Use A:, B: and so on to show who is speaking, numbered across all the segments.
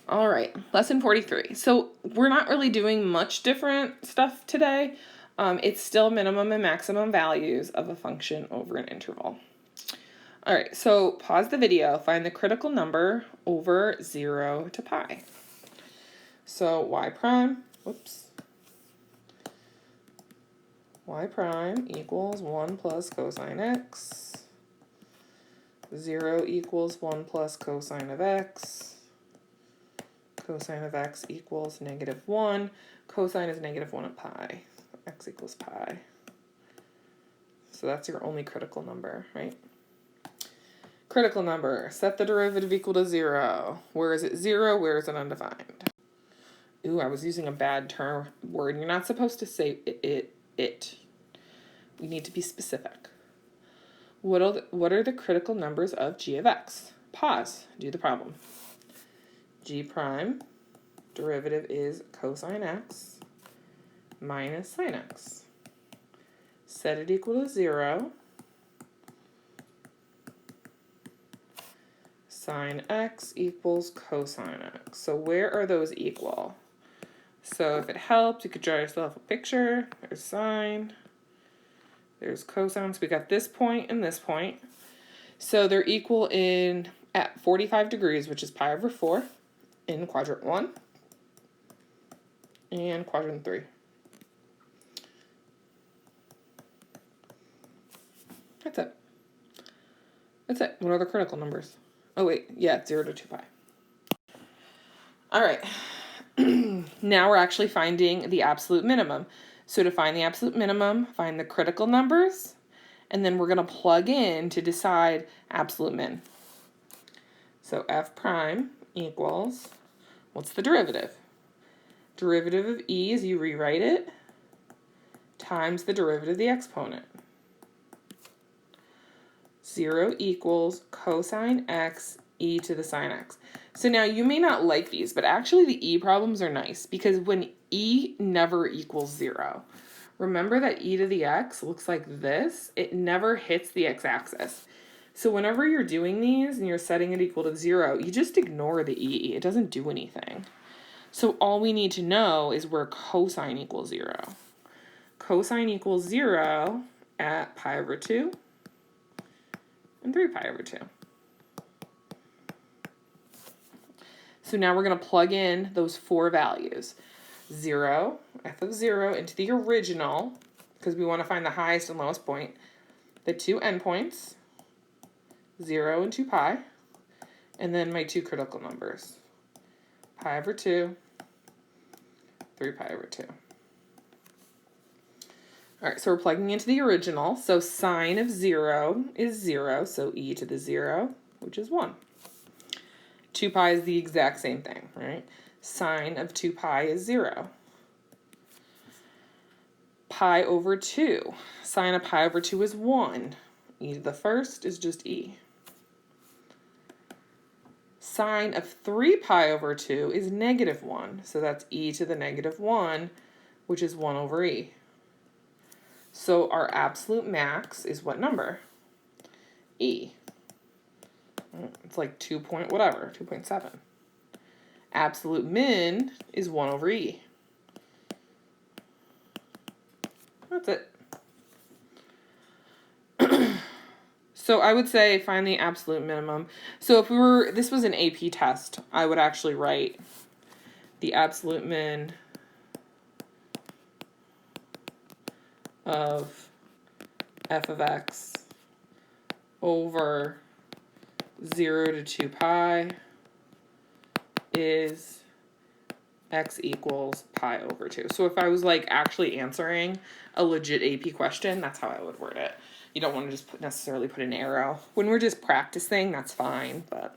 A: All right, lesson 43. So we're not really doing much different stuff today. It's still minimum and maximum values of a function over an interval. All right, so pause the video, find the critical number over 0 to pi. So y prime equals 1 plus cosine x. 0 equals 1 plus cosine of x. Cosine of x equals -1. Cosine is -1 at pi. X equals pi. So that's your only critical number, right? Critical number. Set the derivative equal to 0. Where is it 0? Where is it undefined? Ooh, I was using a bad word. You're not supposed to say it. We need to be specific. What are the critical numbers of g of x? Pause. Do the problem. G prime derivative is cosine x minus sine x. Set it equal to 0. Sine x equals cosine x. So where are those equal? So if it helps, you could draw yourself a picture. There's sine. There's cosine. So we got this point and this point. So they're equal at 45 degrees, which is pi over 4 in quadrant 1 and quadrant 3. That's it. That's it. What are the critical numbers? Oh, wait. Yeah, 0 to 2 pi. All right. Now we're actually finding the absolute minimum. So to find the absolute minimum, find the critical numbers, and then we're going to plug in to decide absolute min. So f prime equals, what's the derivative? Derivative of e, as you rewrite it, times the derivative of the exponent. 0 equals cosine x e to the sine x. So now you may not like these, but actually the e problems are nice because when e never equals 0, remember that e to the x looks like this. It never hits the x-axis. So whenever you're doing these and you're setting it equal to 0, you just ignore the e. It doesn't do anything. So all we need to know is where cosine equals 0. Cosine equals 0 at pi over 2 and 3 pi over 2. So now we're going to plug in those 4 values. 0, f of 0, into the original, because we want to find the highest and lowest point. The 2 endpoints, 0 and 2 pi, and then my 2 critical numbers. Pi over 2, 3 pi over 2. All right, so we're plugging into the original. So sine of 0 is 0, so e to the 0, which is 1. 2 pi is the exact same thing, right? Sine of 2 pi is 0. Pi over 2. Sine of pi over 2 is 1. E to the first is just e. Sine of 3 pi over 2 is -1. So that's e to the -1, which is 1 over e. So our absolute max is what number? E. It's like 2.7. Absolute min is 1 over e. That's it. So I would say find the absolute minimum. So if this was an AP test, I would actually write the absolute min of f of x over 0 to 2 pi is x equals pi over 2. So if I was like actually answering a legit AP question, that's how I would word it. You don't want to just necessarily put an arrow. When we're just practicing, that's fine. But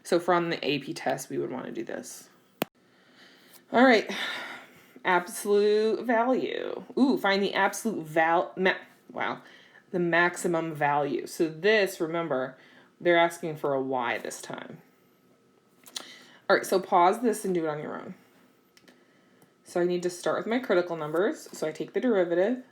A: so from the AP test, we would want to do this. All right. Absolute value. Ooh, find the absolute the maximum value. So this, remember, they're asking for a y this time. All right, so pause this and do it on your own. So I need to start with my critical numbers. So I take the derivative,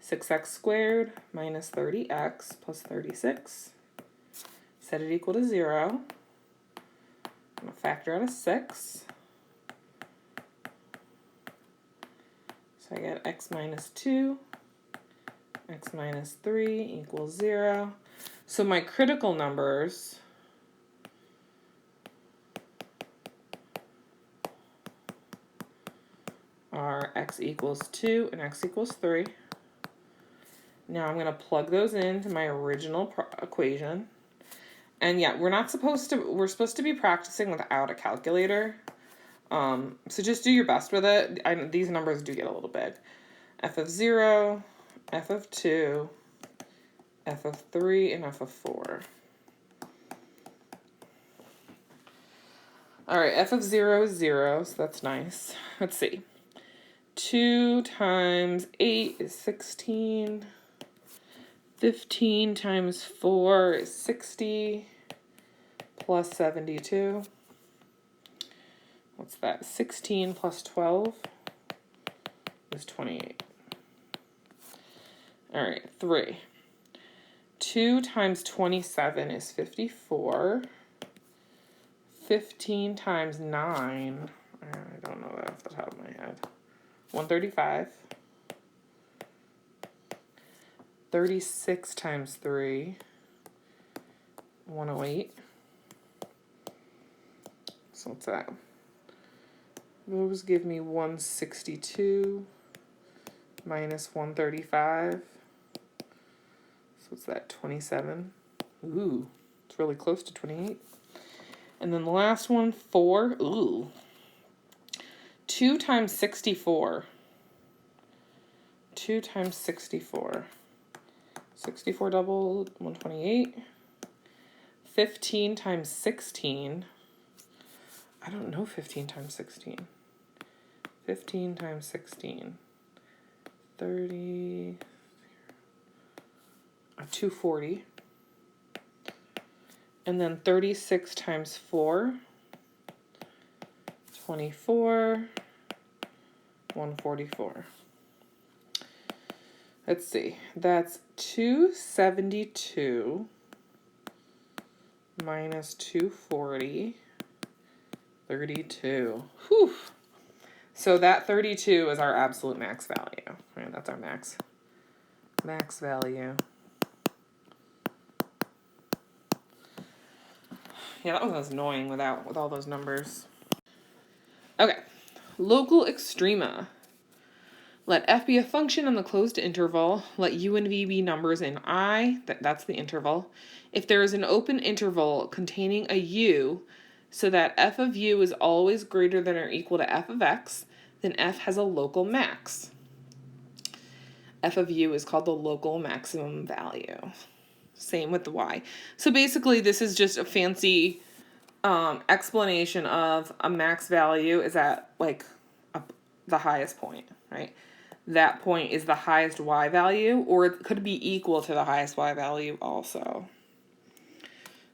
A: 6x squared minus 30x plus 36. Set it equal to 0. I'm going to factor out a 6. So I get x minus 2, x minus 3 equals 0. So my critical numbers are x equals 2 and x equals 3. Now I'm going to plug those into my original equation. And yeah, we're supposed to be practicing without a calculator. So just do your best with it. These numbers do get a little big. F of 0, f of 2, f of 3, and f of 4. All right, f of 0 is 0, so that's nice. Let's see. 2 times 8 is 16. 15 times 4 is 60. Plus 72. What's that? 16 plus 12 is 28. All right, 3. 2 times 27 is 54. 15 times 9, I don't know that off the top of my head. 135. 36 times 3, 108. So what's that? Those give me 162 minus 135. So what's that, 27? Ooh, it's really close to 28. And then the last one, 4. Ooh. 2 times 64. 2 times 64. 64 doubled, 128. 15 times 16. I don't know 15 times 16. 15 times 16. 30. 240. And then 36 times 4. 24. 144. Let's see. That's 272 minus 240. 32. Whew. So that 32 is our absolute max value. Right, that's our max value. Yeah, that was annoying with all those numbers. Okay, local extrema. Let f be a function in the closed interval. Let u and v be numbers in I, that's the interval. If there is an open interval containing a u, so that f of u is always greater than or equal to f of x, then f has a local max. F of u is called the local maximum value. Same with the y. So basically this is just a fancy explanation of a max value is at like the highest point, right? That point is the highest y value, or it could be equal to the highest y value also.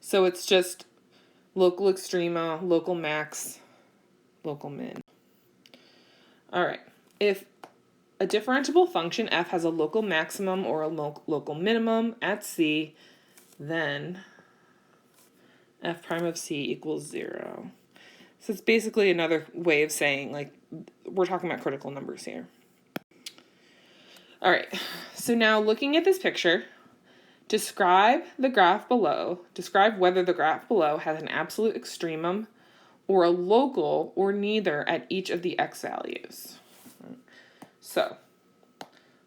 A: So it's just local extrema, local max, local min. All right. If a differentiable function f has a local maximum or a local minimum at c, then f prime of c equals 0. So it's basically another way of saying, like, we're talking about critical numbers here. All right, so now looking at this picture, describe the graph below. Describe whether the graph below has an absolute extremum or a local or neither at each of the x values. So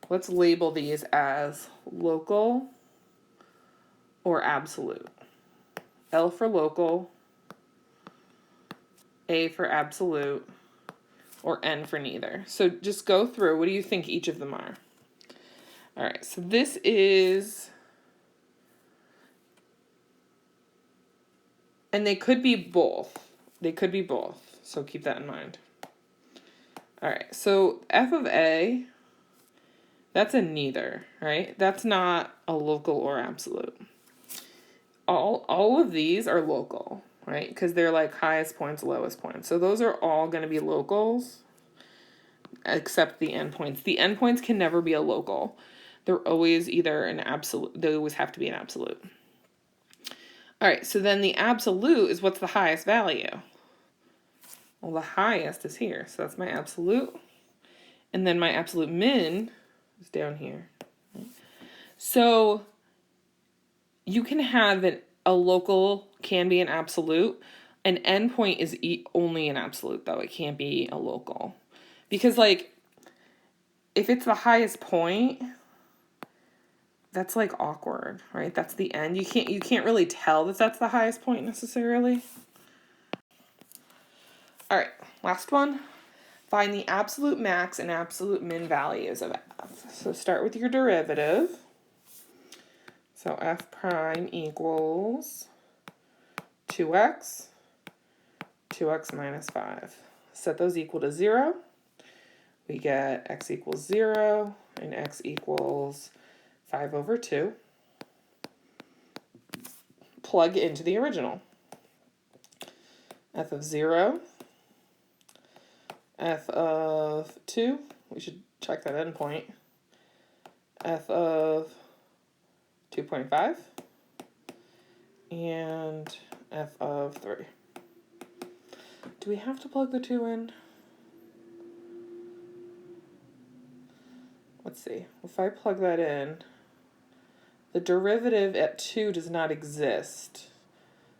A: let's label these as local or absolute. L for local, A for absolute, or N for neither. So just go through. What do you think each of them are? All right, so this is, and they could be both. They could be both, so keep that in mind. All right, so f of A, that's a neither, right? That's not a local or absolute. All of these are local, right? Because they're like highest points, lowest points. So those are all going to be locals, except the endpoints. The endpoints can never be a local. They're always either an absolute. They always have to be an absolute. All right, so then the absolute is what's the highest value? Well, the highest is here, so that's my absolute. And then my absolute min is down here. So you can have a local can be an absolute. An endpoint is only an absolute, though. It can't be a local. Because, like, if it's the highest point, that's like awkward, right? That's the end. You can't really tell that that's the highest point necessarily. All right, last one. Find the absolute max and absolute min values of f. So start with your derivative. So f prime equals 2x, 2x minus 5. Set those equal to 0. We get x equals 0 and x equals 5 over 2. Plug into the original. F of 0, f of 2, we should check that endpoint, f of 2.5, and f of 3. Do we have to plug the 2 in? Let's see. If I plug that in, the derivative at 2 does not exist.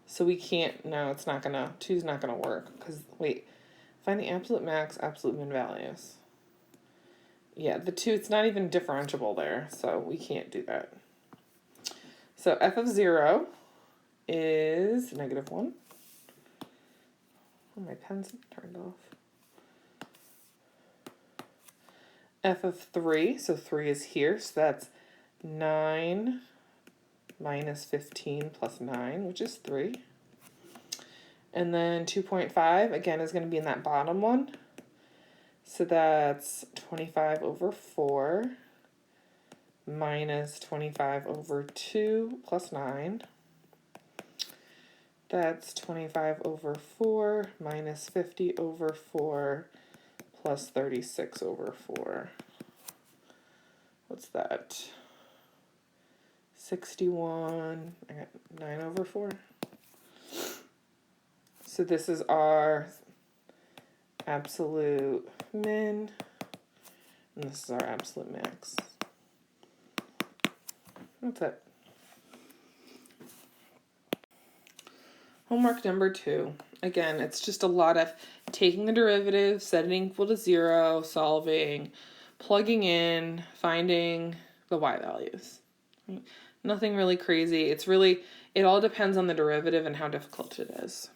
A: So we can't, no, it's not gonna, 2's not gonna work. Because, wait, find the absolute max, absolute min values. Yeah, the 2, it's not even differentiable there, so we can't do that. So f of 0 is -1. Oh, my pen's turned off. F of 3, so 3 is here, so that's 9 minus 15 plus 9, which is 3. And then 2.5, again, is going to be in that bottom one. So that's 25 over 4 minus 25 over 2 plus 9. That's 25 over 4 minus 50 over 4 plus 36 over 4. What's that? 61. I got 9 over 4. So this is our absolute min, and this is our absolute max. That's it. Homework number 2. Again, it's just a lot of taking the derivative, setting equal to 0, solving, plugging in, finding the y values. Right? Nothing really crazy. It all depends on the derivative and how difficult it is.